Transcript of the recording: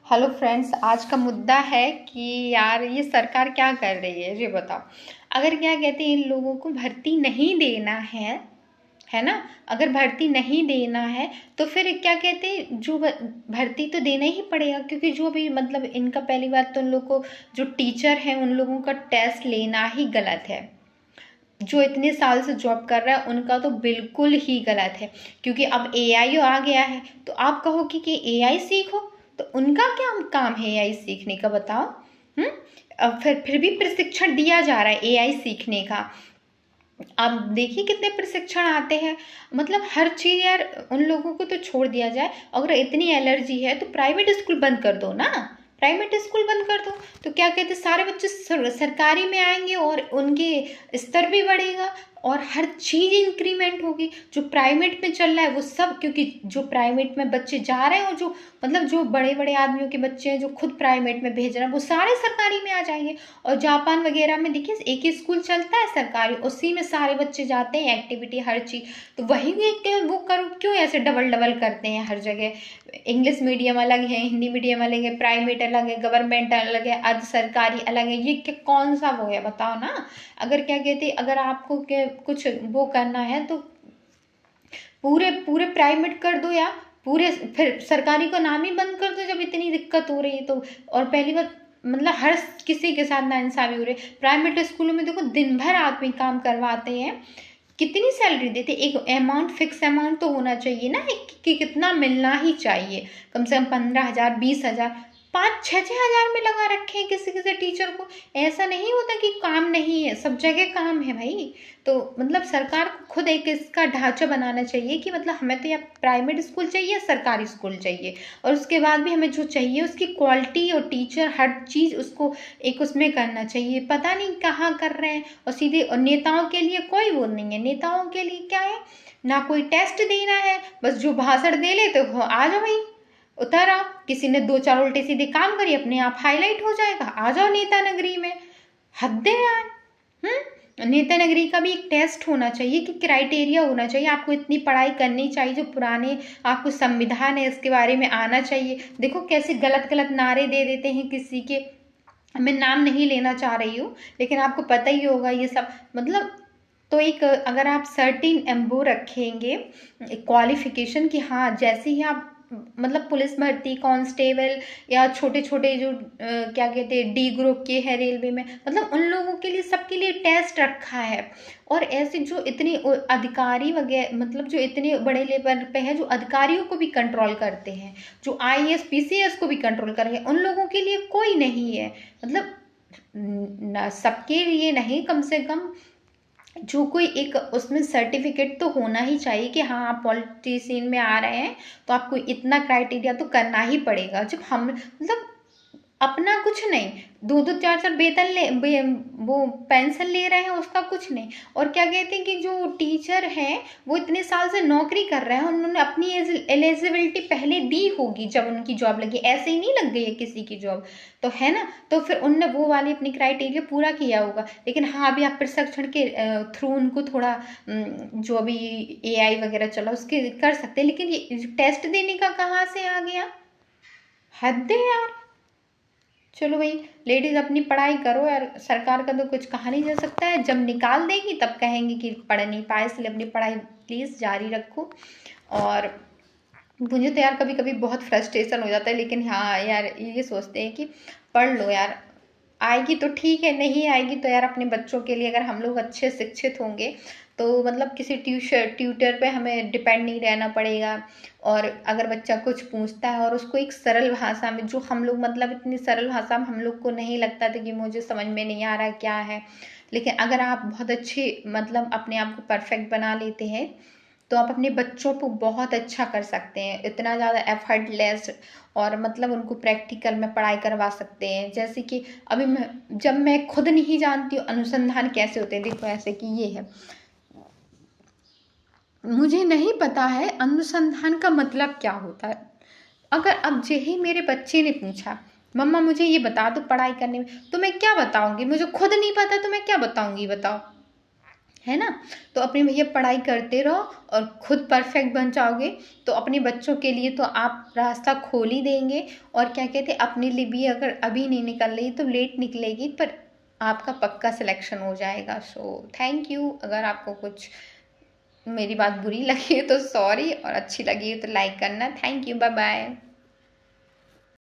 Hello friends, आज का मुद्दा है कि यार ये सरकार क्या कर रही है ये बताओ। अगर क्या कहते हैं, इन लोगों को भर्ती नहीं देना है ना। अगर भर्ती नहीं देना है तो फिर क्या कहते हैं, जो भर्ती तो देना ही पड़ेगा, क्योंकि जो भी मतलब इनका पहली बात तो उन लोग को जो टीचर हैं उन लोगों का टेस्ट लेना ही गलत है। जो इतने साल से जॉब कर रहा है उनका तो बिल्कुल ही गलत है, क्योंकि अब एआई आ गया है। तो आप कहो कि एआई सीखो, तो उनका क्या काम है एआई सीखने का, बताओ। हम्म। अब फिर भी प्रशिक्षण दिया जा रहा है एआई सीखने का। आप देखिए कितने प्रशिक्षण आते हैं। मतलब हर चीज़ यार, उन लोगों को तो छोड़ दिया जाए। अगर इतनी एलर्जी है तो प्राइवेट स्कूल बंद कर दो ना। प्राइवेट स्कूल बंद कर दो तो क्या कहते हैं, सारे बच्चे सरकारी में आएंगे और उनके स्तर भी बढ़ेगा और हर चीज़ इंक्रीमेंट होगी। जो प्राइवेट में चल रहा है वो सब, क्योंकि जो प्राइवेट में बच्चे जा रहे हैं और जो मतलब जो बड़े बड़े आदमियों के बच्चे हैं जो खुद प्राइवेट में भेज रहे हैं वो सारे सरकारी में आ जाएंगे। और जापान वगैरह में देखिए एक ही स्कूल चलता है सरकारी, उसी में सारे बच्चे जाते हैं, एक्टिविटी हर चीज़। तो वही वो करो, क्यों ऐसे डबल डबल करते हैं हर जगह। इंग्लिश मीडियम अलग है, हिंदी मीडियम अलग है, प्राइवेट अलग है, गवर्नमेंट अलग है, अर्ध सरकारी अलग है। ये क्या कौन सा वो है, बताओ ना। अगर क्या कहते, अगर आपको कुछ वो करना है तो पूरे पूरे प्राइवेट कर दो, या पूरे फिर सरकारी का नाम ही बंद कर दो जब इतनी दिक्कत हो रही है तो। और पहली बात मतलब हर किसी के साथ नाइंसाफी हो रही है। प्राइवेट स्कूलों में देखो दिन भर आदमी काम करवाते हैं, कितनी सैलरी देते। एक अमाउंट, फिक्स अमाउंट तो होना चाहिए ना कि कितना मिलना ही चाहिए। कम से कम 15,000, 20,000, 5-6 हजार में लगा रखे हैं किसी किसी टीचर को। ऐसा नहीं होता कि काम नहीं है, सब जगह काम है भाई। तो मतलब सरकार को खुद एक इसका ढांचा बनाना चाहिए कि मतलब हमें तो या प्राइवेट स्कूल चाहिए, सरकारी स्कूल चाहिए। और उसके बाद भी हमें जो चाहिए उसकी क्वालिटी और टीचर हर चीज़ उसको एक उसमें करना चाहिए। पता नहीं कहाँ कर रहे हैं। और सीधे, और नेताओं के लिए कोई वो नहीं है। नेताओं के लिए क्या है, ना कोई टेस्ट देना है, बस जो भाषण दे ले तो आ जाओ भाई, उतर आओ। किसी ने दो चार उल्टे सीधे काम करिए, अपने आप हाईलाइट हो जाएगा, आ जाओ नेता नगरी में। हद है यार। नेता नगरी का भी एक टेस्ट होना चाहिए, कि क्राइटेरिया होना चाहिए। आपको इतनी पढ़ाई करनी चाहिए, जो पुराने आपको संविधान है इसके बारे में आना चाहिए। देखो कैसे गलत गलत नारे दे देते हैं किसी के, मैं नाम नहीं लेना चाह रही हूँ, लेकिन आपको पता ही होगा ये सब। मतलब तो एक अगर आप सर्टेन एम्बो रखेंगे क्वालिफिकेशन की, हाँ जैसे ही आप मतलब पुलिस भर्ती, कांस्टेबल, या छोटे छोटे जो क्या कहते हैं डी ग्रुप के हैं रेलवे में, मतलब उन लोगों के लिए सबके लिए टेस्ट रखा है। और ऐसे जो इतने अधिकारी वगैरह, मतलब जो इतने बड़े लेवल पे है, जो अधिकारियों को भी कंट्रोल करते हैं, जो आईएएस पीसीएस को भी कंट्रोल करेंगे, उन लोगों के लिए कोई नहीं है। मतलब सबके लिए नहीं, कम से कम जो कोई एक उसमें सर्टिफिकेट तो होना ही चाहिए कि हाँ आप पॉलिटिशियन में आ रहे हैं तो आपको इतना क्राइटेरिया तो करना ही पड़ेगा। जब हम मतलब अपना कुछ नहीं, दो दो चार चार वेतन वो पेंशन ले रहे हैं, उसका कुछ नहीं। और क्या कहते हैं कि जो टीचर हैं वो इतने साल से नौकरी कर रहे हैं, उन्होंने अपनी एलिजिबिलिटी पहले दी होगी जब उनकी जॉब लगी, ऐसे ही नहीं लग गई है किसी की जॉब, तो है ना। तो फिर उनने वो वाली अपनी क्राइटेरिया पूरा किया होगा। लेकिन हाँ अभी आप प्रशिक्षण के थ्रू उनको थोड़ा जो अभी एआई वगैरह चला उसके कर सकते हैं, लेकिन ये टेस्ट देने का कहाँ से आ गया, हद है यार। चलो भाई, लेडीज अपनी पढ़ाई करो यार, सरकार का तो कुछ कहा नहीं जा सकता है। जब निकाल देगी तब कहेंगे कि पढ़ नहीं पाए, इसलिए अपनी पढ़ाई प्लीज़ जारी रखो। और मुझे तो यार कभी कभी बहुत फ्रस्ट्रेशन हो जाता है, लेकिन हाँ यार ये सोचते हैं कि पढ़ लो यार, आएगी तो ठीक है, नहीं आएगी तो यार अपने बच्चों के लिए अगर हम लोग अच्छे शिक्षित होंगे तो मतलब किसी ट्यूटर पे हमें डिपेंड नहीं रहना पड़ेगा। और अगर बच्चा कुछ पूछता है और उसको एक सरल भाषा में, जो हम लोग मतलब इतनी सरल भाषा में हम लोग को नहीं लगता था कि मुझे समझ में नहीं आ रहा क्या है, लेकिन अगर आप बहुत अच्छे मतलब अपने आप को परफेक्ट बना लेते हैं तो आप अपने बच्चों को बहुत अच्छा कर सकते हैं, इतना ज़्यादा एफर्टलेस। और मतलब उनको प्रैक्टिकल में पढ़ाई करवा सकते हैं। जैसे कि अभी जब मैं खुद नहीं जानती हूँ अनुसंधान कैसे होते हैं, देखो ऐसे कि ये है, मुझे नहीं पता है अनुसंधान का मतलब क्या होता है। अगर अब यही मेरे बच्चे ने पूछा मम्मा मुझे ये बता दो पढ़ाई करने में, तो मैं क्या बताऊंगी, मुझे खुद नहीं पता तो मैं क्या बताऊंगी, बताओ। है ना। तो अपने भैया पढ़ाई करते रहो और खुद परफेक्ट बन जाओगे तो अपने बच्चों के लिए तो आप रास्ता खोल ही देंगे। और क्या कहते हैं, अपने लिए भी अगर अभी नहीं निकल रही तो लेट निकलेगी, पर आपका पक्का सिलेक्शन हो जाएगा। So thank you. अगर आपको कुछ मेरी बात बुरी लगी है तो सॉरी, और अच्छी लगी है तो लाइक करना। Thank you, bye bye.